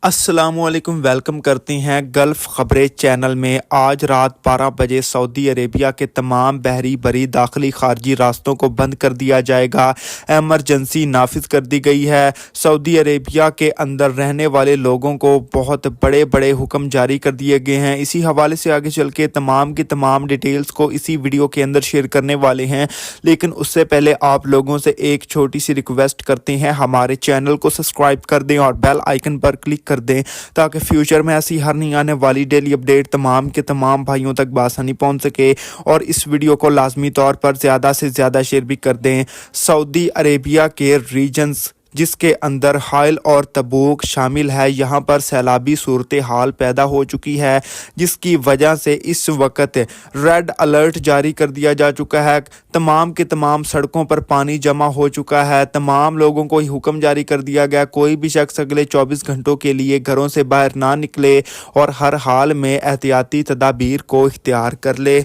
السلام علیکم، ویلکم کرتے ہیں گلف خبریں چینل میں۔ آج رات 12 بجے سعودی عربیہ کے تمام بحری بری داخلی خارجی راستوں کو بند کر دیا جائے گا۔ ایمرجنسی نافذ کر دی گئی ہے۔ سعودی عربیہ کے اندر رہنے والے لوگوں کو بہت بڑے حکم جاری کر دیے گئے ہیں۔ اسی حوالے سے آگے چل کے تمام کی تمام ڈیٹیلز کو اسی ویڈیو کے اندر شیئر کرنے والے ہیں، لیکن اس سے پہلے آپ لوگوں سے ایک چھوٹی سی ریکویسٹ کرتے ہیں، ہمارے چینل کو سبسکرائب کر دیں اور بیل آئیکن پر کلک کر دیں تاکہ فیوچر میں ایسی ہر نئی آنے والی ڈیلی اپڈیٹ تمام کے تمام بھائیوں تک بآسانی پہنچ سکے۔ اور اس ویڈیو کو لازمی طور پر زیادہ سے زیادہ شیئر بھی کر دیں۔ سعودی عربیہ کے ریجنز جس کے اندر حائل اور تبوک شامل ہے، یہاں پر سیلابی صورتحال پیدا ہو چکی ہے، جس کی وجہ سے اس وقت ریڈ الرٹ جاری کر دیا جا چکا ہے۔ تمام کے تمام سڑکوں پر پانی جمع ہو چکا ہے۔ تمام لوگوں کو حکم جاری کر دیا گیا، کوئی بھی شخص اگلے 24 گھنٹوں کے لیے گھروں سے باہر نہ نکلے اور ہر حال میں احتیاطی تدابیر کو اختیار کر لے۔